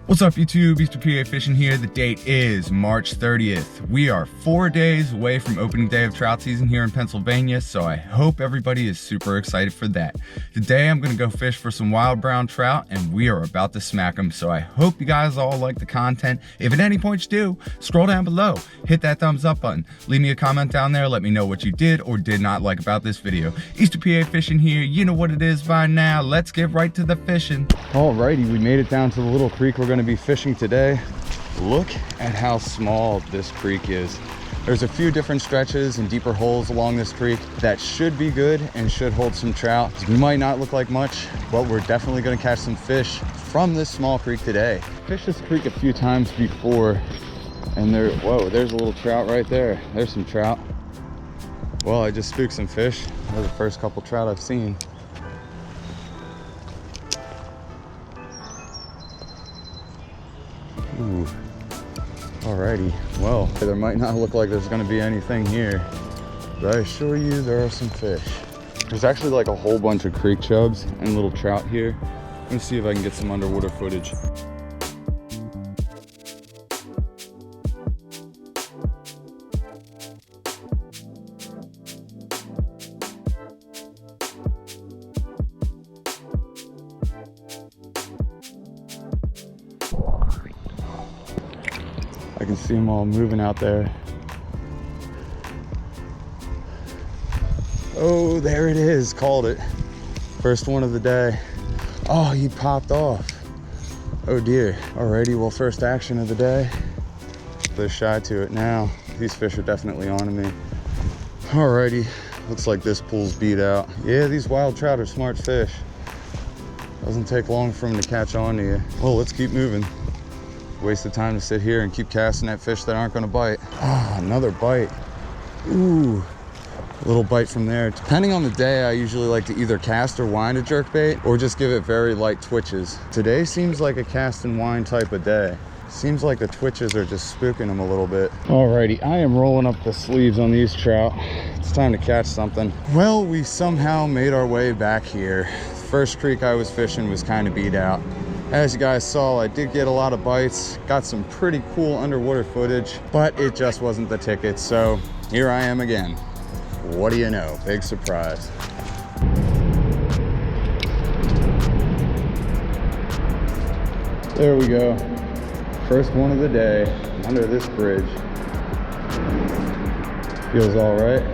What's up YouTube, Easter PA Fishing here. The date is March 30th. We are 4 days away from opening day of trout season here in Pennsylvania, so I hope everybody is super excited for that. Today I'm gonna go fish for some wild brown trout and we are about to smack them, so I hope you guys all like the content. If at any point you do, scroll down below, hit that thumbs up button, leave me a comment down there, let me know what you did or did not like about this video. Easter PA Fishing here, you know what it is by now. Let's get right to the fishing. Alrighty, we made it down to the little creek we're gonna be fishing today. Look at how small this creek is. There's a few different stretches and deeper holes along this creek that should be good and should hold some trout. It might not look like much, but we're definitely going to catch some fish from this small creek today. Fished this creek a few times before and whoa, there's a little trout right there. There's some trout. Well, I just spooked some fish. Those are the first couple trout I've seen. Ooh, alrighty. Well, there might not look like there's gonna be anything here, but I assure you there are some fish. There's actually like a whole bunch of creek chubs and little trout here. Let me see if I can get some underwater footage. I can see them all moving out there. Oh, there it is, called it. First one of the day. Oh, he popped off. Oh dear. Alrighty, well, first action of the day. They're shy to it now. These fish are definitely on me. Alrighty, looks like this pool's beat out. Yeah, these wild trout are smart fish. Doesn't take long for them to catch on to you. Well, let's keep moving. Waste of time to sit here and keep casting at fish that aren't going to bite. Oh, another bite. Ooh, a little bite from there. Depending on the day, I usually like to either cast or wind a jerkbait or just give it very light twitches. Today seems like a cast and wind type of day. Seems like the twitches are just spooking them a little bit. Alrighty, I am rolling up the sleeves on these trout. It's time to catch something. Well, we somehow made our way back here. The first creek I was fishing was kind of beat out. As you guys saw, I did get a lot of bites, got some pretty cool underwater footage, but it just wasn't the ticket. So here I am again. What do you know? Big surprise. There we go. First one of the day under this bridge. Feels all right.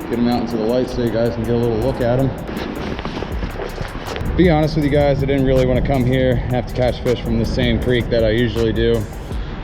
Get them out into the light so you guys can get a little look at them. Be honest with you guys, I didn't really want to come here, have to catch fish from the same creek that I usually do.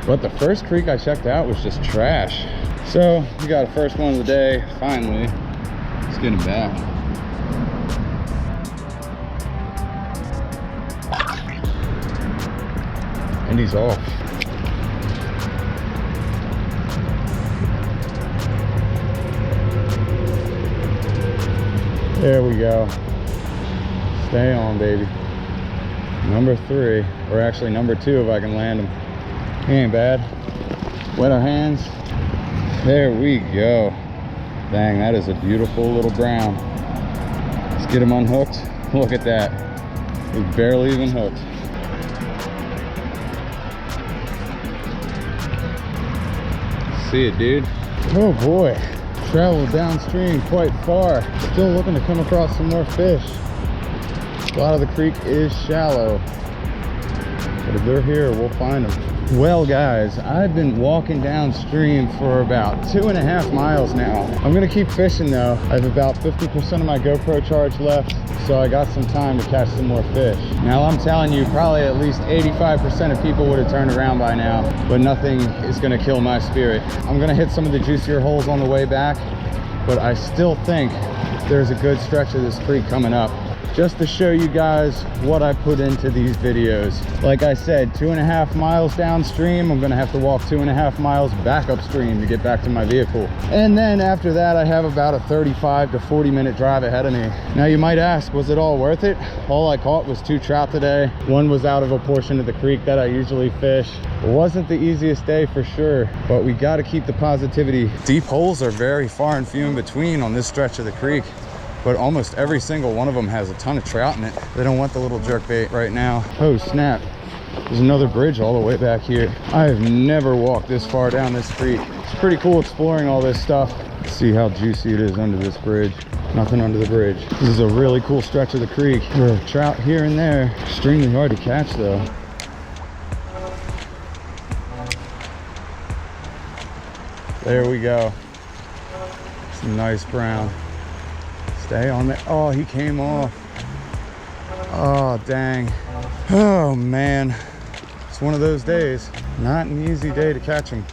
But the first creek I checked out was just trash. So we got a first one of the day, finally. Let's get him back. And he's off. There we go. Stay on, baby. Number 3, or actually number 2 if I can land him. He ain't bad. Wet our hands. There we go. Dang, that is a beautiful little brown. Let's get him unhooked. Look at that. He's barely even hooked. See it, dude. Oh boy. Traveled downstream quite far. Still looking to come across some more fish. A lot of the creek is shallow, but if they're here, we'll find them. Well guys, I've been walking downstream for about 2.5 miles now. I'm gonna keep fishing though. I have about 50% of my GoPro charge left, so I got some time to catch some more fish. Now I'm telling you, probably at least 85% of people would have turned around by now, but nothing is gonna kill my spirit. I'm gonna hit some of the juicier holes on the way back, but I still think there's a good stretch of this creek coming up. just to show you guys what I put into these videos. Like I said, 2.5 miles downstream, I'm gonna have to walk 2.5 miles back upstream to get back to my vehicle. And then after that, I have about a 35 to 40 minute drive ahead of me. Now you might ask, was it all worth it? All I caught was 2 trout today. One was out of a portion of the creek that I usually fish. It wasn't the easiest day for sure, but we got to keep the positivity. Deep holes are very far and few in between on this stretch of the creek, but almost every single one of them has a ton of trout in it. They don't want the little jerkbait right now. Oh snap, there's another bridge all the way back here. I have never walked this far down this creek. It's pretty cool exploring all this stuff. See how juicy it is under this bridge. Nothing under the bridge. This is a really cool stretch of the creek. There are trout here and there. Extremely hard to catch though. There we go. Some nice brown. Stay on there. Oh, he came off. Oh, dang. Oh, man. It's one of those days. Not an easy day to catch him.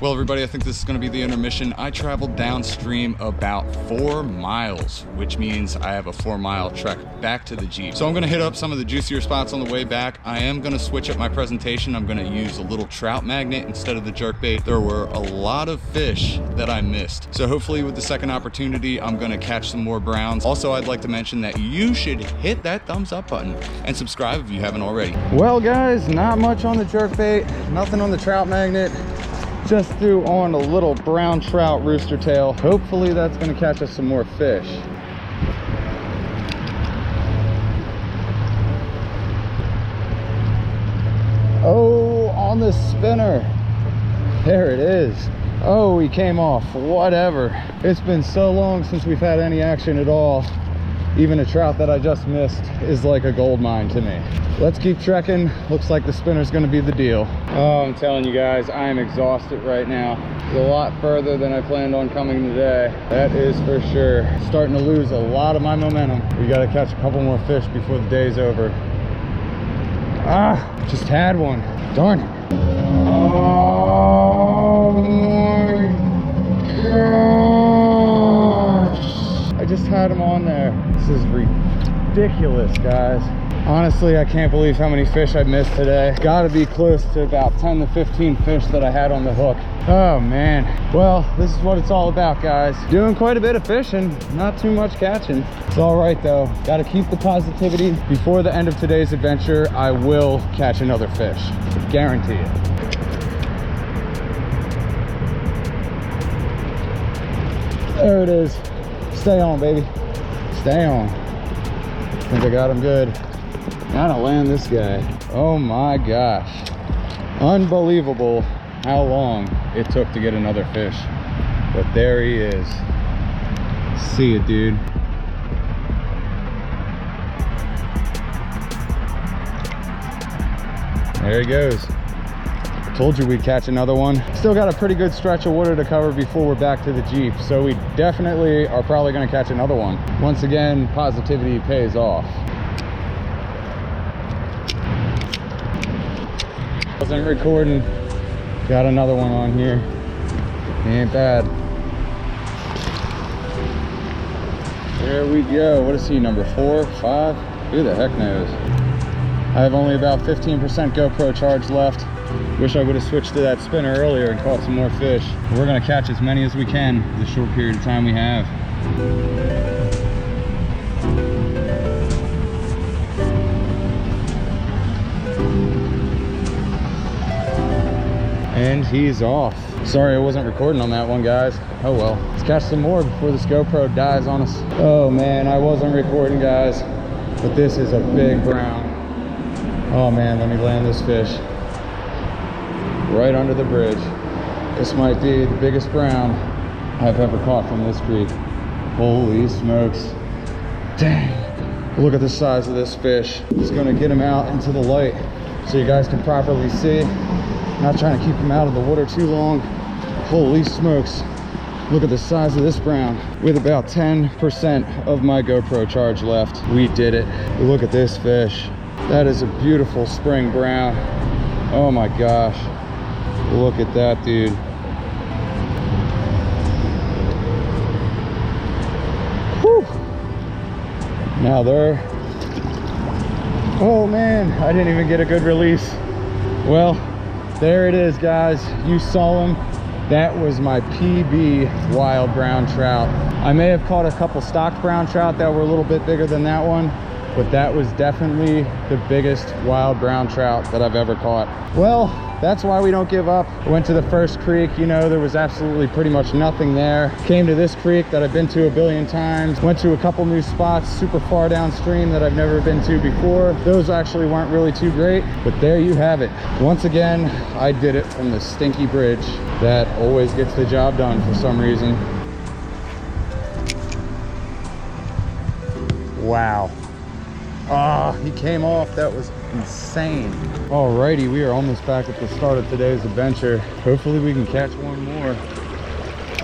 Well, everybody, I think this is going to be the intermission. I traveled downstream about 4 miles, which means I have a 4-mile trek back to the Jeep. So I'm going to hit up some of the juicier spots on the way back. I am going to switch up my presentation. I'm going to use a little trout magnet instead of the jerkbait. There were a lot of fish that I missed. So hopefully with the second opportunity, I'm going to catch some more browns. Also, I'd like to mention that you should hit that thumbs up button and subscribe if you haven't already. Well, guys, not much on the jerkbait, nothing on the trout magnet. Just threw on a little brown trout rooster tail. Hopefully that's gonna catch us some more fish. Oh, on the spinner. There it is. Oh, he came off, whatever. It's been so long since we've had any action at all. Even a trout that I just missed is like a gold mine to me. Let's keep trekking. Looks like the spinner's gonna be the deal. Oh, I'm telling you guys, I am exhausted right now. It's a lot further than I planned on coming today. That is for sure. Starting to lose a lot of my momentum. We gotta catch a couple more fish before the day's over. Ah, just had one. Darn it. Oh my gosh. I just had him on there. This is ridiculous, guys. Honestly, I can't believe how many fish I missed today. Gotta be close to about 10 to 15 fish that I had on the hook. Oh man. Well, this is what it's all about, guys. Doing quite a bit of fishing, not too much catching. It's all right though. Gotta keep the positivity. Before the end of today's adventure, I will catch another fish. Guarantee it. There it is. Stay on, baby. Stay on. I think I got him good. Gotta land this guy. Oh my gosh. Unbelievable how long it took to get another fish. But there he is. See it, dude. There he goes. Told you we'd catch another one. Still got a pretty good stretch of water to cover before we're back to the Jeep, so we definitely are probably going to catch another one. Once again, positivity pays off. Wasn't recording. Got another one on here. He ain't bad. There we go. What is he, number 4, 5? Who the heck knows? I have only about 15% GoPro charge left. Wish I would have switched to that spinner earlier and caught some more fish. We're gonna catch as many as we can in the short period of time we have. And he's off. Sorry I wasn't recording on that one, guys. Oh well. Let's catch some more before this GoPro dies on us. Oh man, I wasn't recording, guys. But this is a big brown. Oh man, let me land this fish. Right under the bridge. This might be the biggest brown I've ever caught from this creek. Holy smokes. Dang. Look at the size of this fish. Just gonna get him out into the light so you guys can properly see. Not trying to keep him out of the water too long. Holy smokes. Look at the size of this brown. With about 10% of my GoPro charge left, we did it. Look at this fish. That is a beautiful spring brown. Oh my gosh. Look at that, dude. Whew. Now there. Oh man, I didn't even get a good release. Well, there it is, guys. You saw him. That was my PB wild brown trout. I may have caught a couple stocked brown trout that were a little bit bigger than that one, but that was definitely the biggest wild brown trout that I've ever caught. Well, that's why we don't give up. Went to the first creek, you know, there was absolutely pretty much nothing there. Came to this creek that I've been to a billion times. Went to a couple new spots super far downstream that I've never been to before. Those actually weren't really too great, but there you have it. Once again, I did it from the stinky bridge that always gets the job done for some reason. Wow. Ah, he came off. That was insane. Alrighty, we are almost back at the start of today's adventure. Hopefully we can catch one more.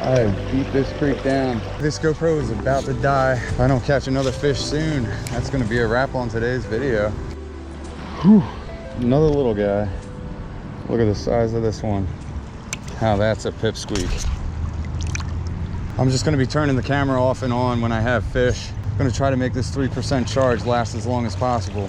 I beat this creek down. This GoPro is about to die. If I don't catch another fish soon, that's gonna be a wrap on today's video. Whew. Another little guy. Look at the size of this one. How that's a pipsqueak. I'm just gonna be turning the camera off and on when I have fish. I'm gonna try to make this 3% charge last as long as possible.